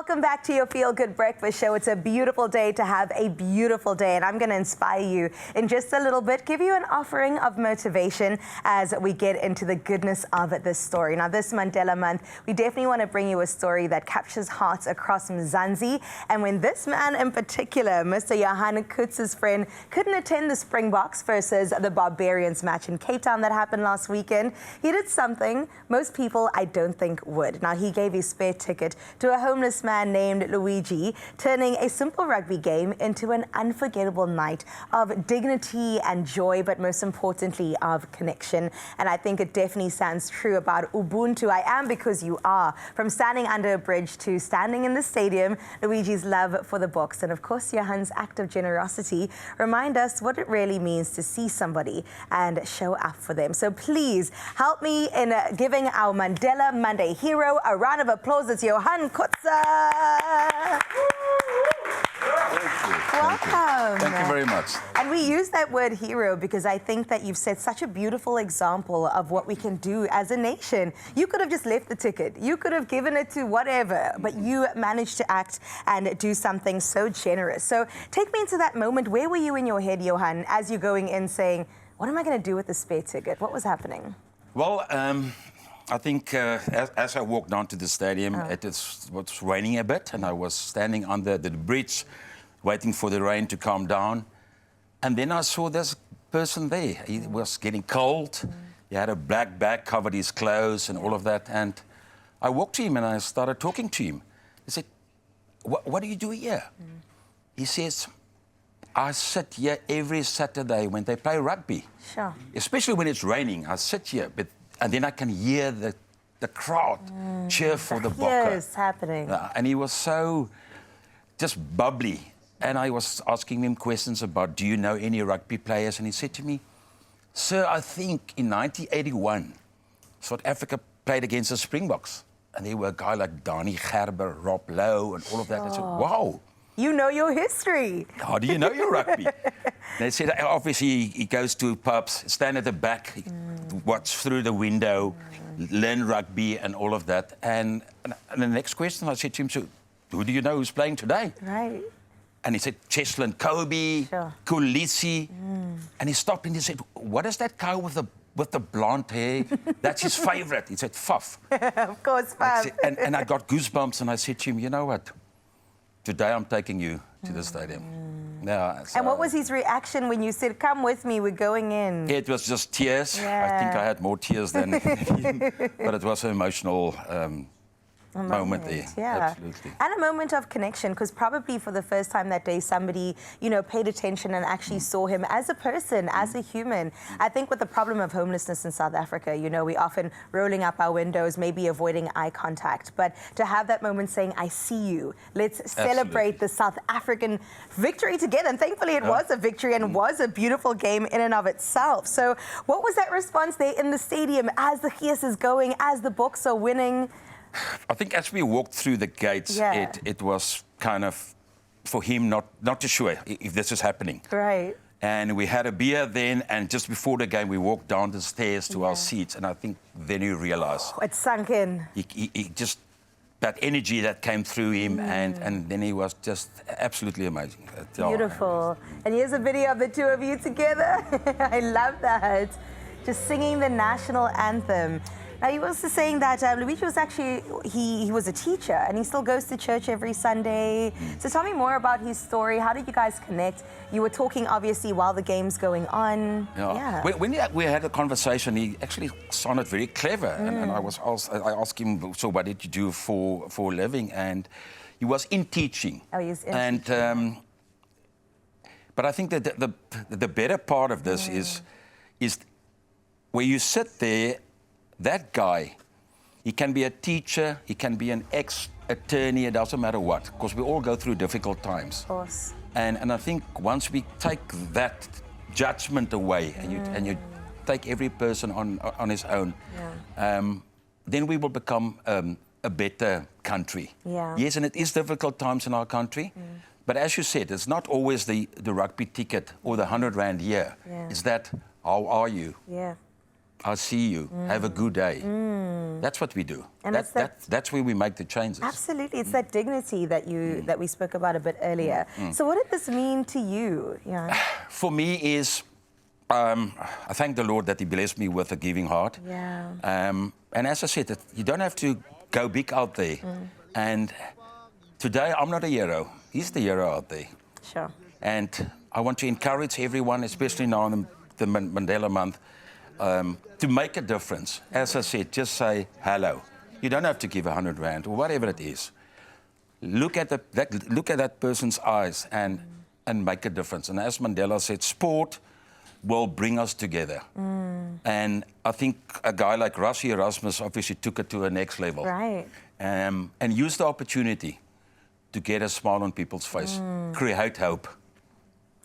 welcome back to your Feel Good Breakfast Show. It's a beautiful day to have a beautiful day, and I'm going to inspire you in just a little bit, give you an offering of motivation as we get into the goodness of this story. Now, this Mandela Month, we definitely want to bring you a story that captures hearts across Mzansi. And when this man in particular, Mr. Johan Kotze's friend, couldn't attend the Springboks versus the Barbarians match in Cape Town that happened last weekend, he did something most people I don't think would. Now, he gave his spare ticket to a homeless man named Luigi, turning a simple rugby game into an unforgettable night of dignity and joy, but most importantly of connection. And I think it definitely sounds true about Ubuntu. I am because you are. From standing under a bridge to standing in the stadium, Luigi's love for the Boks and of course Johan's act of generosity remind us what it really means to see somebody and show up for them. So please help me in giving our Mandela Monday hero a round of applause. It's Johan Kotze. Welcome. Thank you very much. And we use that word hero because I think that you've set such a beautiful example of what we can do as a nation. You could have just left the ticket. You could have given it to whatever, but you managed to act and do something so generous. So take me into that moment. Where were you in your head, Johan, as you're going in saying, what am I going to do with the spare ticket? What was happening? Well, I think as I walked down to the stadium, it was raining a bit, and I was standing under the bridge, waiting for the rain to calm down. And then I saw this person there. He was getting cold. He had a black bag, covered his clothes and all of that. And I walked to him and I started talking to him. I said, what do you do here? He says, I sit here every Saturday when they play rugby. Sure. Especially when it's raining. I sit here, and then I can hear the crowd cheer for the Bokke. Yes, happening. And he was so just bubbly. And I was asking him questions about, do you know any rugby players? And he said to me, sir, I think in 1981, South Africa played against the Springboks. And there were a guy like Donnie Gerber, Rob Lowe, and all of that. I said, wow. You know your history. How do you know your rugby? They said, obviously, he goes to pubs, stand at the back, watch through the window, learn rugby and all of that. And the next question I said to him, so who do you know who's playing today? Right. And he said, Cheslin Kobe, sure. Kulisi. And he stopped and he said, what is that guy with the blonde hair? That's his favourite. He said, Faf. Of course, Faf. And I got goosebumps and I said to him, you know what? Today I'm taking you to the stadium. Yeah, so and what was his reaction when you said, come with me, we're going in? It was just tears. Yeah. I think I had more tears than him. But it was an emotional moment there. Yeah. Absolutely. And a moment of connection, because probably for the first time that day, somebody, paid attention and actually saw him as a person, as a human. I think with the problem of homelessness in South Africa, we often rolling up our windows, maybe avoiding eye contact. But to have that moment saying, I see you, let's celebrate the South African victory together. And thankfully it was a victory and was a beautiful game in and of itself. So what was that response there in the stadium as the Gees is going, as the Boks are winning? I think as we walked through the gates, it was kind of for him not too sure if this is happening. Right. And we had a beer then, and just before the game, we walked down the stairs to our seats, and I think then he realised. It sunk in. He just, that energy that came through him, and then he was just absolutely amazing. Beautiful. And here's a video of the two of you together. I love that. Just singing the national anthem. Now, you were also saying that Luigi was actually, he was a teacher and he still goes to church every Sunday. So tell me more about his story. How did you guys connect? You were talking, obviously, while the game's going on. Yeah. When we had a conversation, he actually sounded very clever. And I asked him, so what did you do for a living? And he was in teaching. Oh, he was in teaching. But I think that the better part of this is where you sit there. That guy, he can be a teacher, he can be an ex-attorney, it doesn't matter what, because we all go through difficult times. Of course. And I think once we take that judgment away and you take every person on his own, then we will become a better country. Yeah. Yes, and it is difficult times in our country, but as you said, it's not always the rugby ticket or the 100 Rand a year. Yeah. It's that, how are you? Yeah. I'll see you. Have a good day. That's what we do. And that's where we make the changes. Absolutely. It's that dignity that that we spoke about a bit earlier. So what did this mean to you? Yeah. For me is, I thank the Lord that he blessed me with a giving heart. Yeah. And as I said, you don't have to go big out there. And today, I'm not a hero. He's the hero out there. Sure. And I want to encourage everyone, especially now in the Mandela Month, to make a difference. As I said, just say hello. You don't have to give 100 rand or whatever it is. Look at that person's eyes and make a difference. And as Mandela said, sport will bring us together. And I think a guy like Rassie Erasmus obviously took it to a next level. Right. And used the opportunity to get a smile on people's face, create hope.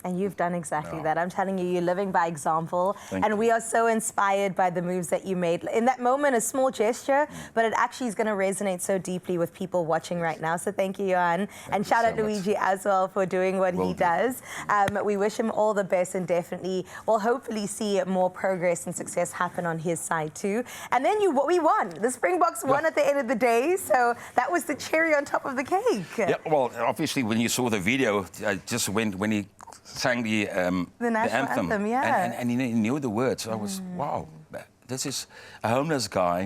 And you've done exactly that. I'm telling you, you're living by example. Thank you. We are so inspired by the moves that you made. In that moment, a small gesture, but it actually is going to resonate so deeply with people watching right now. So thank you, Johan. And shout out Luigi as well for doing what he does. We wish him all the best, and definitely we'll hopefully see more progress and success happen on his side too. And then we won. The Springboks won at the end of the day. So that was the cherry on top of the cake. Yeah, well, obviously when you saw the video, just when he sang the national anthem, yeah. And he knew the words. I was, wow, this is a homeless guy,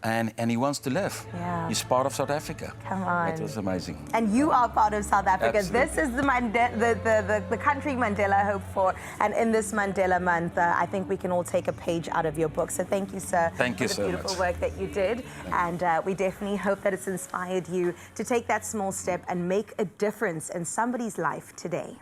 and he wants to live. Yeah. He's part of South Africa. Come on. That was amazing. And you are part of South Africa. Absolutely. This is the country Mandela hoped for. And in this Mandela month, I think we can all take a page out of your book. So thank you, sir, thank you for the so beautiful much. work that you did. And we definitely hope that it's inspired you to take that small step and make a difference in somebody's life today.